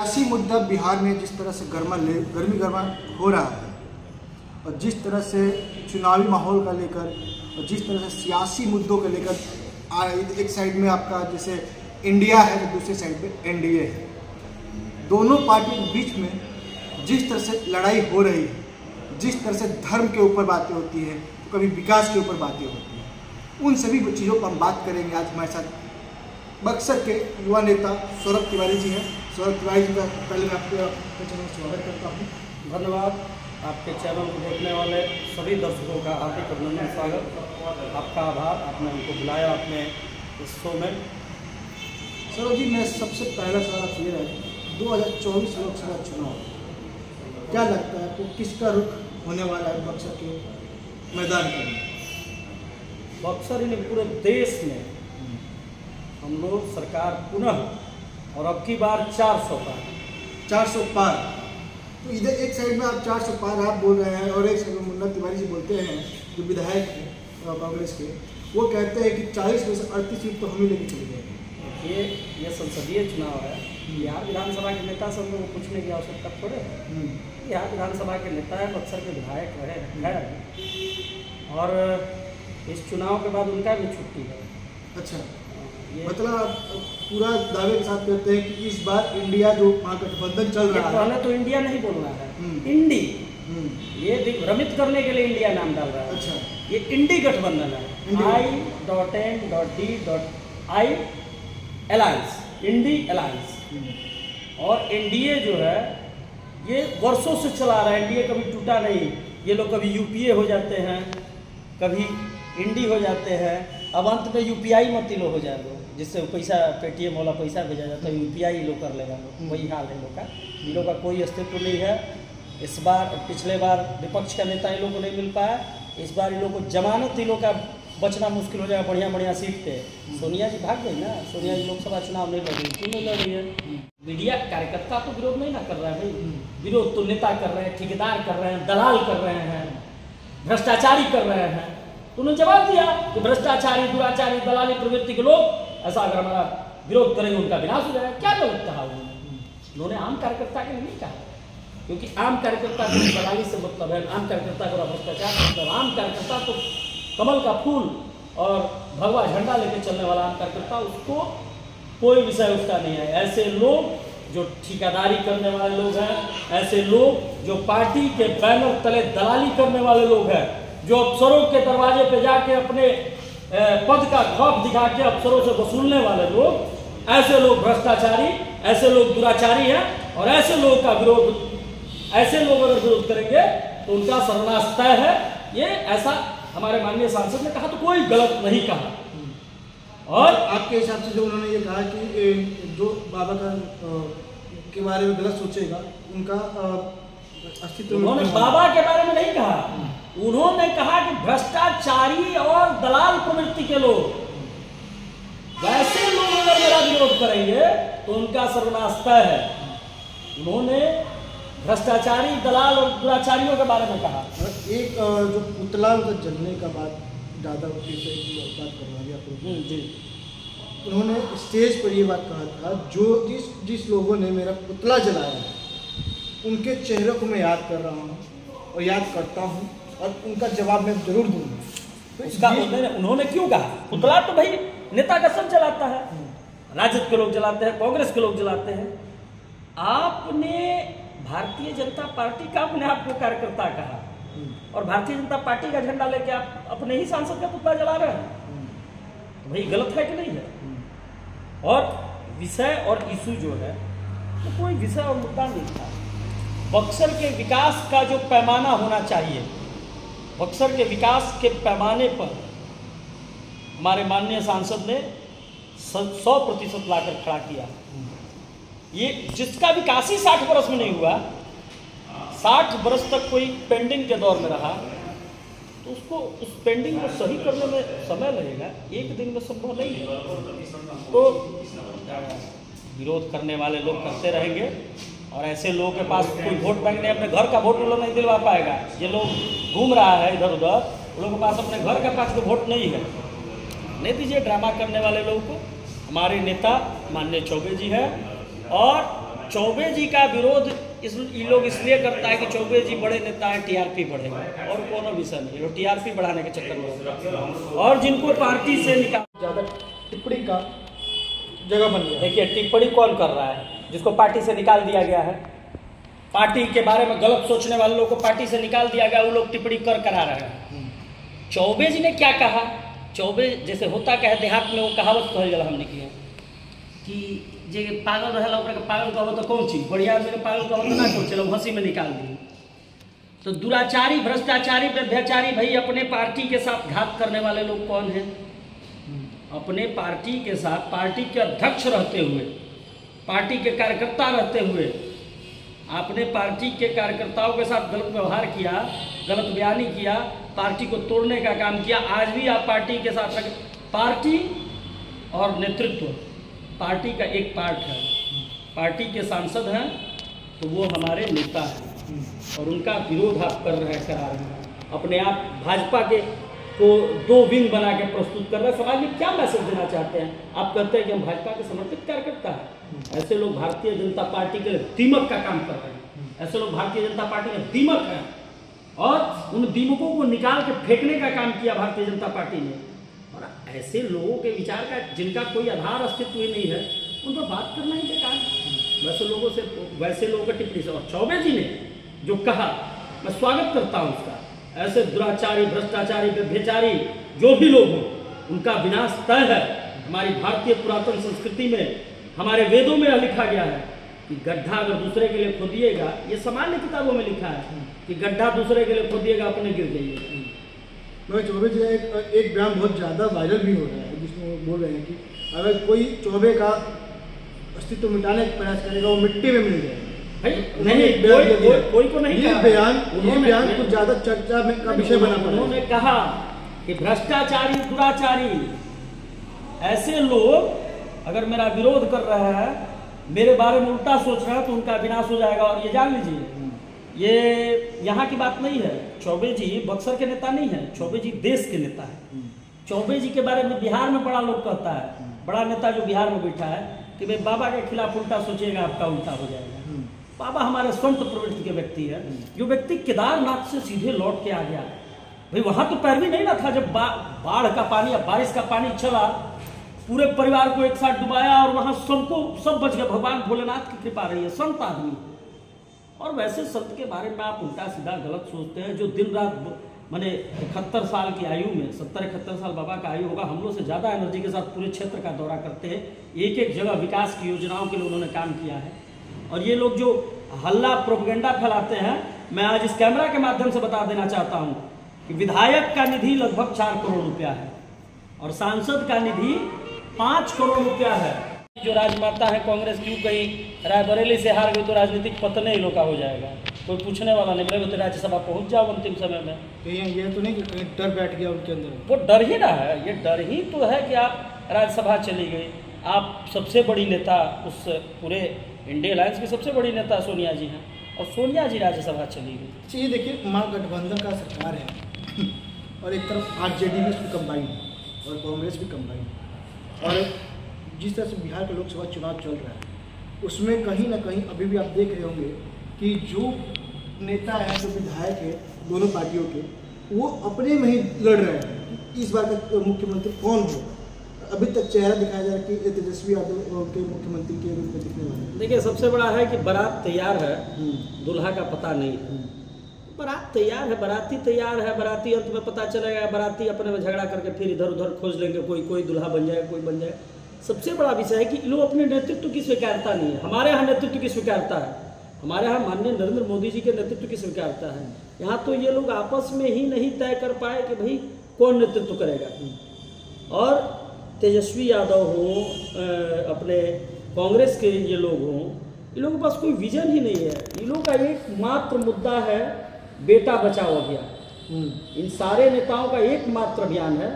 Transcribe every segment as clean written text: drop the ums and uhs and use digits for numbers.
सियासी मुद्दा बिहार में जिस तरह से गर्मी हो रहा है और जिस तरह से चुनावी माहौल का लेकर और जिस तरह से सियासी मुद्दों को लेकर एक साइड में आपका जैसे इंडिया है तो दूसरी साइड पे एनडीए है, दोनों पार्टियों के बीच में जिस तरह से लड़ाई हो रही है, जिस तरह से धर्म के ऊपर बातें होती हैं तो कभी विकास के ऊपर बातें होती हैं, उन सभी चीज़ों पर हम बात करेंगे। आज हमारे साथ बक्सर के युवा नेता सौरभ तिवारी जी हैं। सौरभ तिवारी जी का पहले मैं आपके चैनल में स्वागत करता हूँ। धन्यवाद। आपके चैनल को देखने वाले सभी दर्शकों का हार्दिक अभिनंदन, स्वागत, आपका आभार, आपने हमको बुलाया अपने इस शो में। सौरभ जी, मैं सबसे पहला सवाल आपसे ये है, 2024 लोकसभा चुनाव क्या लगता है आपको, किसका रुख होने वाला है बक्सर के मैदान पर? बक्सर ही पूरे देश में हम लोग सरकार पुनः और अब की बार 400 पार। तो इधर एक साइड में आप 400 पार आप बोल रहे हैं और एक साइड में मुन्ना तिवारी जी बोलते हैं जो विधायक हैं कांग्रेस के, वो कहते हैं कि 40 में से 38 सीट तो हम ही लेके चले गए। ये संसदीय चुनाव है। बिहार विधानसभा के नेता सब लोग पूछने की आवश्यकता थोड़े है। बिहार विधानसभा के नेता है, बक्सर के विधायक रहे और इस चुनाव के बाद उनका भी छुट्टी है। अच्छा, मतलब पूरा दावे के साथ कहते हैं कि इस बार इंडिया जो महागठबंधन चल रहा है, पहले तो इंडिया नहीं बोलना है, इंडी, ये भ्रमित करने के लिए इंडिया नाम डाल रहा है। अच्छा, ये इंडी गठबंधन है, I.N.D.I अलायंस, इंडी अलायंस। और एनडीए जो है ये वर्षों से चला रहा है, एनडीए कभी टूटा नहीं। ये लोग कभी यूपीए हो जाते हैं, कभी इंडी हो जाते हैं, अब अंत में यूपीआई मत लो हो जाए लो, जिससे पैसा पेटीएम वाला पैसा भेजा जाता है, यूपीआई लो कर लेगा लोग। वही हाल है लोग का, इन लोग का कोई अस्तित्व नहीं है। इस बार, पिछले बार विपक्ष का नेता इन लोग को नहीं मिल पाया, इस बार इन लोग को जमानत इन लोग का बचना मुश्किल हो जाएगा। बढ़िया सीट पे सोनिया जी भाग गई ना, सोनिया जी लोकसभा चुनाव नहीं लड़ रही, क्यों नहीं लड़ रही है? मीडिया कार्यकर्ता तो विरोध नहीं ना कर रहा है भाई, विरोध तो नेता कर रहे हैं, ठेकेदार कर रहे हैं, दलाल कर रहे हैं, भ्रष्टाचारी कर रहे हैं। तो उन्होंने जवाब दिया कि भ्रष्टाचारी, दुराचारी, दलाली प्रवृत्ति के लोग ऐसा अगर हमारा विरोध करेंगे उनका विनाश हो जाएगा। क्या गलत कहा उन्होंने? आम कार्यकर्ता के लिए नहीं कहा, क्योंकि आम कार्यकर्ता को दलाली से मतलब है, आम कार्यकर्ता को भ्रष्टाचार से मतलब। आम कार्यकर्ता तो कमल का फूल और भगवा झंडा लेके चलने वाला आम कार्यकर्ता, उसको कोई विषय उसका नहीं है। ऐसे लोग जो ठेकेदारी करने वाले लोग हैं, ऐसे लोग जो पार्टी के बैनर तले दलाली करने वाले लोग हैं, जो अफसरों के दरवाजे पे जाके अपने पद का खौफ दिखा के अफसरों से वसूलने वाले लोग, ऐसे लोग भ्रष्टाचारी, ऐसे लोग दुराचारी हैं। और ऐसे लोगों का विरोध, ऐसे लोग अगर विरोध करेंगे तो उनका सर्वनाश तय है। ये ऐसा हमारे माननीय सांसद ने कहा तो कोई गलत नहीं कहा। और आपके हिसाब से जो उन्होंने ये कहा कि जो बाबा का के बारे में गलत सोचेगा उनका अस्तित्व, उन्होंने बाबा के बारे में नहीं कहा, उन्होंने कहा कि भ्रष्टाचारी और दलाल प्रवृत्ति के लोग, वैसे लोग अगर मेरा विरोध करेंगे तो उनका सर्वनाश तय है। उन्होंने भ्रष्टाचारी, दलाल और दुराचारियों के बारे में कहा। एक जो पुतला का जलने का बात ज़्यादा बात करवा दिया जी, उन्होंने स्टेज पर ये बात कहा था, जो जिस लोगों ने मेरा पुतला जलाया उनके चेहरे को मैं याद कर रहा हूँ और याद करता हूँ और उनका जवाब मैं जरूर दूंगा। तो इसका उन्होंने क्यों कहा? पुतला तो भाई नेता का सब जलाता है, राजद के लोग जलाते हैं, कांग्रेस के लोग जलाते हैं। आपने भारतीय जनता पार्टी का अपने आप को कार्यकर्ता कहा और भारतीय जनता पार्टी का झंडा लेके आप अपने ही सांसद का पुतला जला रहे हैं, तो भाई गलत है कि नहीं है? और विषय और इशू जो है तो कोई विषय और मुद्दा नहीं था। बक्सर के विकास का जो पैमाना होना चाहिए, बक्सर के विकास के पैमाने पर हमारे माननीय सांसद ने 100% लाकर खड़ा किया। ये जिसका विकास ही 60 बरस में नहीं हुआ, 60 बरस तक कोई पेंडिंग के दौर में रहा, तो उसको उस पेंडिंग को सही करने में समय लगेगा, एक दिन में संभव नहीं है। तो विरोध करने वाले लोग करते रहेंगे और ऐसे लोगों के पास कोई वोट बैंक नहीं, अपने घर का वोट लोग नहीं दिलवा पाएगा। ये लोग घूम रहा है इधर उधर, उन लोगों के पास अपने घर के पास कोई वोट नहीं है। नहीं दीजिए ड्रामा करने वाले लोगों को। हमारे नेता माननीय चौबे जी हैं और चौबे जी का विरोध ये लोग इसलिए करता है कि चौबे जी बड़े नेता हैं, टीआरपी बढ़ेगा, और कोनो विषय नहीं, लोग टीआरपी बढ़ाने के चक्कर में होते हैं। और जिनको पार्टी से निकाल ज़्यादा टिप्पणी का जगह बन गया। देखिए टिप्पणी कौन कर रहा है, जिसको पार्टी से निकाल दिया गया है, पार्टी के बारे में गलत सोचने वाले लोगों को पार्टी से निकाल दिया गया, वो लोग टिप्पणी करा रहे हैं। चौबे जी ने क्या कहा, चौबे जैसे होता क्या है देहात में, वो कहावत कहल गया हमने की है कि जे पागल रहा पागल कहो तो कौन चीज बढ़िया आदमी पागल कहो तो ना कौन, चलो हंसी में निकाल दी। तो दुराचारी, भ्रष्टाचारी, व्यभिचारी भाई अपने पार्टी के साथ घात करने वाले लोग कौन हैं? अपने पार्टी के साथ, पार्टी के अध्यक्ष रहते हुए, पार्टी के कार्यकर्ता रहते हुए आपने पार्टी के कार्यकर्ताओं के साथ गलत व्यवहार किया, गलत बयानी किया, पार्टी को तोड़ने का काम किया। आज भी आप पार्टी के साथ रख, पार्टी और नेतृत्व पार्टी का एक पार्ट है, पार्टी के सांसद हैं तो वो हमारे नेता हैं, और उनका विरोध आप कर रहे हैं, करा रहे हैं, अपने आप भाजपा के को दो विंग बना के प्रस्तुत कर रहे हैं। समाज में क्या मैसेज देना चाहते हैं? आप कहते हैं कि हम भाजपा के समर्पित कार्यकर्ता हैं, ऐसे लोग भारतीय जनता पार्टी के दीमक का काम कर रहे हैं, ऐसे लोग भारतीय जनता पार्टी के दीमक हैं, और उन दीमकों को निकाल के फेंकने का काम किया भारतीय जनता पार्टी ने। और ऐसे लोगों के विचार का, जिनका कोई आधार अस्तित्व ही नहीं है, उन पर बात करना ही बेकार। वैसे लोगों का टिप्पणी से, और चौबे जी ने जो कहा मैं स्वागत करता हूँ उसका, ऐसे दुराचारी, भ्रष्टाचारी, व्यभिचारी जो भी लोग हों उनका विनाश तय है। हमारी भारतीय पुरातन संस्कृति में, हमारे वेदों में लिखा गया है कि गड्ढा अगर दूसरे के लिए खोदिएगा, ये सामान्य किताबों में लिखा है कि गड्ढा दूसरे के लिए खोदिएगा, अपने गिर जाइए। चौबे जी एक बयान बहुत ज़्यादा वायरल भी हो रहा है, जिसमें वो बोल रहे हैं कि अगर कोई चौबे का अस्तित्व मिटाने का प्रयास करेगा वो मिट्टी में मिल जाएगा। नहीं, कोई को नहीं, ये बयान कुछ ज़्यादा चर्चा में का विषय बना। उन्होंने कहा कि भ्रष्टाचारी, दुराचारी ऐसे लोग अगर मेरा विरोध कर रहे हैं, मेरे बारे में उल्टा सोच रहे हैं, तो उनका विनाश हो जाएगा। और ये जान लीजिए, ये यहाँ की बात नहीं है, चौबे जी बक्सर के नेता नहीं है, चौबे जी देश के नेता है। चौबे जी के बारे में बिहार में बड़ा लोग कहता है, बड़ा नेता जो बिहार में बैठा है, कि भाई बाबा के खिलाफ उल्टा सोचिएगा आपका उल्टा हो जाएगा। बाबा हमारे संत प्रवृत्ति के व्यक्ति है। जो व्यक्ति केदारनाथ से सीधे लौट के आ गया, भाई वहां तो पैरवी नहीं ना था, जब बाढ़ का पानी या बारिश का पानी चला, पूरे परिवार को एक साथ डुबाया, और वहां सबको सब बच गए, भगवान भोलेनाथ की कृपा रही है, संत आदमी। और वैसे संत के बारे में आप उल्टा सीधा गलत सोचते हैं, जो दिन रात माने 71 साल की आयु में, 70-71 साल बाबा का आयु होगा, हम लोग से ज़्यादा एनर्जी के साथ पूरे क्षेत्र का दौरा करते हैं, एक एक जगह विकास की योजनाओं के लिए उन्होंने काम किया है। और ये लोग जो हल्ला प्रोपेगेंडा फैलाते हैं, मैं आज इस कैमरा के माध्यम से बता देना चाहता हूँ कि विधायक का निधि लगभग 4 करोड़ रुपया है, और सांसद का निधि 5 करोड़ रुपया है। जो राजमाता है कांग्रेस, क्यों कहीं रायबरेली से हार गई तो राजनीतिक पतन ही लोग का हो जाएगा, कोई पूछने वाला नहीं, बोले तो राज्यसभा पहुंच जाओ अंतिम समय में। ये तो नहीं कि कहीं डर बैठ गया उनके अंदर, वो डर ही ना है, ये डर ही तो है कि आप राज्यसभा चली गई, आप सबसे बड़ी नेता, उस पूरे इंडिया अलायंस की सबसे बड़ी नेता सोनिया जी हैं, और सोनिया जी राज्यसभा चली गई। ये देखिए, महागठबंधन का सरकार है, और एक तरफ आरजेडी भी कंबाइन और कांग्रेस भी कंबाइन, और जिस तरह से बिहार का लोकसभा चुनाव चल रहा है, उसमें कहीं ना कहीं अभी भी आप देख रहे होंगे कि जो नेता हैं, जो विधायक हैं दोनों पार्टियों के, वो अपने में ही लड़ रहे हैं इस बार का मुख्यमंत्री कौन हो। अभी तक चेहरा दिखाया जा रहा है कि तेजस्वी यादव के मुख्यमंत्री के रूप में दिखने वाले। देखिए, सबसे बड़ा है कि बारात तैयार है, दुल्हा का पता नहीं है। बारात तैयार है, बाराती तैयार है, बाराती अंत में पता चलेगा, बाराती अपने में झगड़ा करके फिर इधर उधर खोज लेंगे, कोई दुल्हा बन जाए, कोई बन जाए। सबसे बड़ा विषय है कि लोग अपने नेतृत्व की स्वीकारता नहीं है। हमारे यहाँ नेतृत्व की स्वीकारता है, हमारे यहाँ माननीय नरेंद्र मोदी जी के नेतृत्व की स्वीकारता है। यहाँ तो ये लोग आपस में ही नहीं तय कर पाए कि भाई कौन नेतृत्व करेगा। और तेजस्वी यादव हों, अपने कांग्रेस के ये लोग हों, इन लोगों के पास कोई विजन ही नहीं है। इन लोगों का एकमात्र मुद्दा है बेटा बचाओ अभियान। इन सारे नेताओं का एकमात्र अभियान है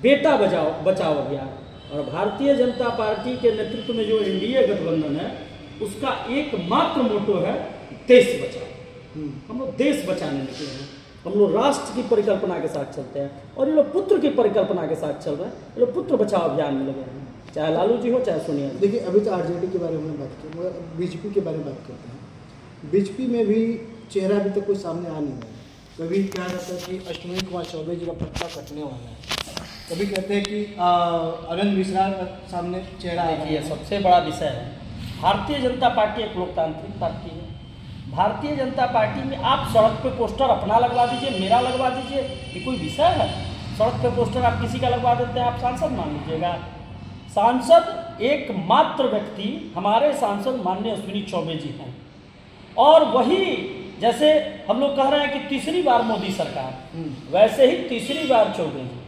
बेटा बचाओ अभियान। और भारतीय जनता पार्टी के नेतृत्व में जो एनडीए गठबंधन है, उसका एकमात्र मोटो है देश बचाओ। हम लोग देश बचाने निकले हैं, हम लोग राष्ट्र की परिकल्पना के साथ चलते हैं, और ये लोग पुत्र की परिकल्पना के साथ चल रहे हैं। ये लोग पुत्र बचाओ अभियान में लगे हैं। चाहे लालू जी हो चाहे सोनिया जी। देखिए अभी तो आरजेडी के बारे में बात की, मगर बीजेपी के बारे में बात करते हैं। बीजेपी में भी चेहरा अभी तक कोई सामने आ नहीं रहा है। कभी कहा जाता है कि अश्विनी कुमार चौबे जी का पत्ता कटने वाला है, कभी कहते हैं कि आनंद मिश्रा का सामने चेहरा। देखिए सबसे बड़ा विषय है, भारतीय जनता पार्टी एक लोकतांत्रिक पार्टी है। भारतीय जनता पार्टी में आप सड़क पे पोस्टर अपना लगवा दीजिए, मेरा लगवा दीजिए, ये कोई विषय है? सड़क पे पोस्टर आप किसी का लगवा देते हैं, आप सांसद मान लीजिएगा? सांसद एकमात्र व्यक्ति हमारे सांसद माननीय अश्विनी चौबे जी हैं। और वही जैसे हम लोग कह रहे हैं कि तीसरी बार मोदी सरकार, वैसे ही तीसरी बार चौबे जी।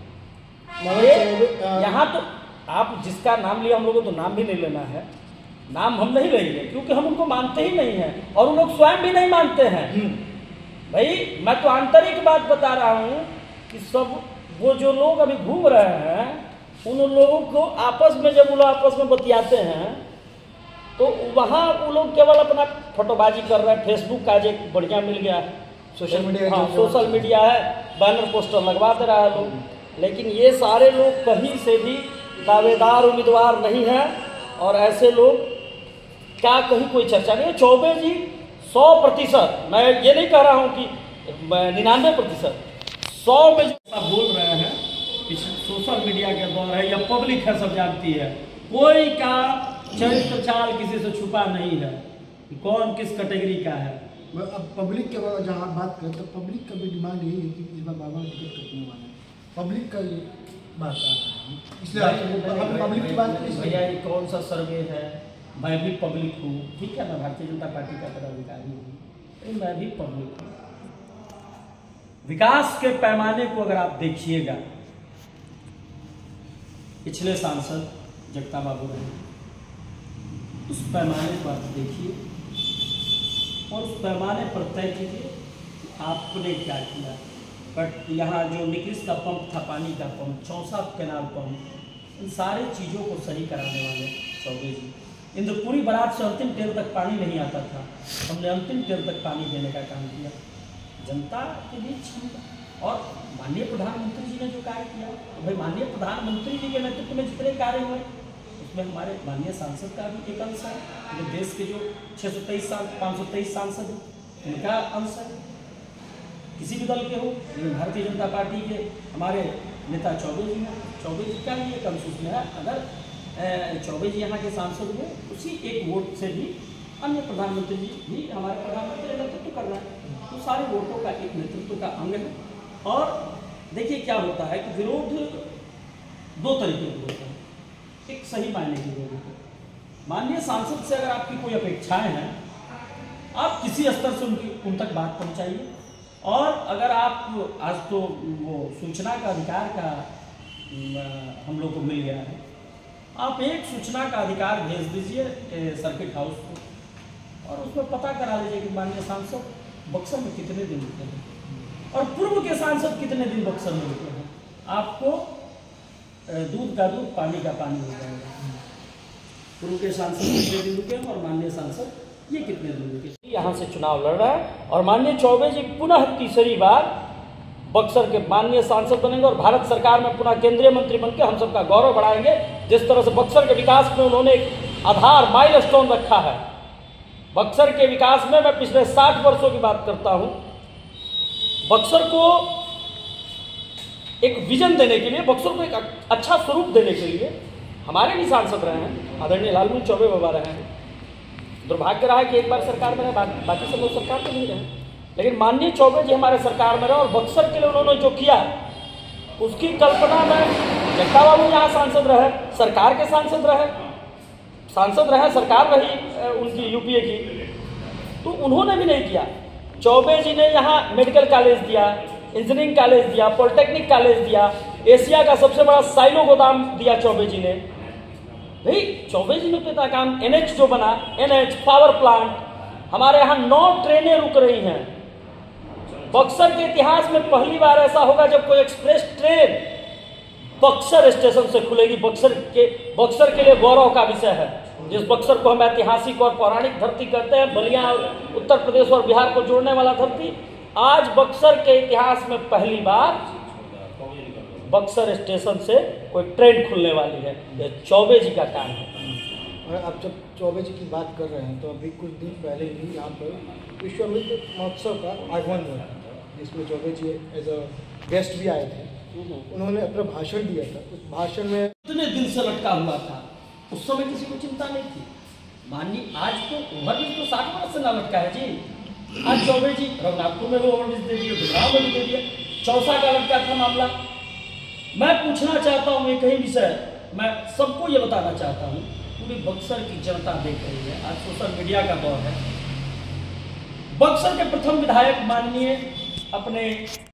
यहाँ तो आप जिसका नाम लिया, हम लोगों को तो नाम भी नहीं लेना है, नाम हम नहीं लेंगे क्योंकि हम उनको मानते ही नहीं हैं और उन लोग स्वयं भी नहीं मानते हैं। भाई मैं तो आंतरिक बात बता रहा हूँ कि सब वो जो लोग अभी घूम रहे हैं, उन लोगों को आपस में जब वो लोग आपस में बतियाते हैं तो वहाँ वो लोग केवल अपना फोटोबाजी कर रहे हैं। फेसबुक का एक बढ़िया मिल गया है, सोशल मीडिया, हाँ सोशल मीडिया है, बैनर पोस्टर लगवा दे रहा है लोग। लेकिन ये सारे लोग कहीं से भी दावेदार उम्मीदवार नहीं हैं और ऐसे लोग क्या कहीं कोई चर्चा नहीं है। चौबे जी 100%, मैं ये नहीं कह रहा हूँ कि 99%, 100 में जो आप बोल रहे हैं सोशल मीडिया के दौर है या पब्लिक है, सब जानती है। कोई का चरित्र चाल किसी से छुपा नहीं है, कौन किस कैटेगरी का है। अब पब्लिक के बारे में जहाँ बात करें तो पब्लिक का भी डिमांड यही है कि इस बार बाबा टिकट कटने वाला है। पब्लिक का ये बात आ रहा है, इसलिए हम पब्लिक की बात करें। भैया ये कौन सा सर्वे है? मैं भी पब्लिक हूँ, ठीक है, मैं भारतीय जनता पार्टी का पदाधिकारी हूँ, मैं भी पब्लिक हूँ। विकास के पैमाने को अगर आप देखिएगा, पिछले सांसद जगता बाबू रहे, उस पैमाने को आप देखिए और उस पैमाने पर तय कीजिए आपने क्या किया। बट यहाँ जो निकलिस का पंप था, पानी का पंप, चौसा कैनाल पंप, इन सारी चीज़ों को सही कराने वाले चौबे जी। इंद्रपुरी बराज से अंतिम टेल तक पानी नहीं आता था, हमने अंतिम टेल तक पानी देने का काम किया जनता के बीच। और माननीय प्रधानमंत्री जी ने जो कार्य किया, तो भाई माननीय प्रधानमंत्री जी के नेतृत्व में जितने कार्य हुए उसमें हमारे माननीय सांसद का भी एक अंश है। जो देश के जो 523 सांसद हैं उनका अंश है, किसी भी दल के हो, भारतीय जनता पार्टी के हमारे नेता चौबे जी हैं, चौबे जी का भी एक अंश उसमें है। अगर चौबे जी यहाँ के सांसद हुए, उसी एक वोट से भी अन्य प्रधानमंत्री जी भी हमारे प्रधानमंत्री नेतृत्व कर रहे हैं, तो सारे वोटों का एक नेतृत्व का अंग है। और देखिए क्या होता है कि विरोध दो तरीके के होते हैं, एक सही मायने की विरोध है। माननीय सांसद से अगर आपकी कोई अपेक्षाएं हैं, आप किसी स्तर से उन तक बात पहुंचाइए। और अगर आप आज तो वो सूचना का अधिकार का हम लोग को मिल गया है, आप एक सूचना का अधिकार भेज दीजिए सर्किट हाउस को और उसमें पता करा लीजिए कि माननीय सांसद बक्सर में कितने दिन रुके हैं और पूर्व के सांसद कितने दिन बक्सर में रुके हैं। आपको दूध का दूध, पानी का पानी हो जाएगा। पूर्व के सांसद कितने दिन रुके हैं और माननीय सांसद ये कितने दिन रुके। यहाँ से चुनाव लड़ रहा है और माननीय चौबे जी पुनः तीसरी बार बक्सर के माननीय सांसद बनेंगे और भारत सरकार में पुनः केंद्रीय मंत्री बनकर हम सबका गौरव बढ़ाएंगे। जिस तरह से बक्सर के विकास में उन्होंने एक आधार माइलस्टोन रखा है, बक्सर के विकास में मैं पिछले 60 वर्षों की बात करता हूं। बक्सर को एक विजन देने के लिए, बक्सर को एक अच्छा स्वरूप देने के लिए हमारे भी सांसद रहे हैं, आदरणीय लालू चौबे बाबा रहे हैं। दुर्भाग्य रहा है कि एक बार सरकार में रहे, बाकी सब लोग सरकार में नहीं रहे, लेकिन माननीय चौबे जी हमारे सरकार में रहे और बक्सर के लिए उन्होंने जो किया उसकी कल्पना में जगता बाबू यहाँ सांसद रहे, सरकार के सांसद रहे, सरकार रही उनकी यूपीए की, तो उन्होंने भी नहीं किया। चौबे जी ने यहाँ मेडिकल कॉलेज दिया, इंजीनियरिंग कॉलेज दिया, पॉलिटेक्निक कॉलेज दिया, एशिया का सबसे बड़ा साइलो गोदाम दिया चौबे जी ने। भाई चौबे जी ने किया काम, NH जो बना, NH पावर प्लांट, हमारे यहाँ 9 ट्रेनें रुक रही हैं। बक्सर के इतिहास में पहली बार ऐसा होगा जब कोई एक्सप्रेस ट्रेन बक्सर स्टेशन से खुलेगी। बक्सर के लिए गौरव का विषय है। जिस बक्सर को हम ऐतिहासिक और पौराणिक धरती कहते हैं, बलिया और उत्तर प्रदेश और बिहार को जोड़ने वाला धरती, आज बक्सर के इतिहास में पहली बार बक्सर स्टेशन से कोई ट्रेन खुलने वाली है। यह चौबे जी का काम है। और आप जब चौबे जी की बात कर रहे हैं तो अभी कुछ दिन पहले ही यहाँ पर विश्वमित्र महोत्सव का आगमन हुआ था, जिसमें चौबे जी एज अ गेस्ट भी आए थे। उन्होंने अपना भाषण दिया था। उस भाषण में इतने दिन से लटका हुआ था, उस समय किसी को चिंता नहीं थी। माननीय आज तो ओवरब्रिज तो 60 वर्ष से ना लटका है जी। आज चौबे जी रघुनाथपुर में भी ओवरब्रिज दे दिए, गुजरात में भी दे दिया, चौसा का लटका था मामला। मैं पूछना चाहता हूँ एक ही विषय, मैं सबको ये बताना चाहता हूँ, पूरी बक्सर की जनता देख रही है, आज सोशल मीडिया का दौर है। बक्सर के प्रथम विधायक माननीय अपने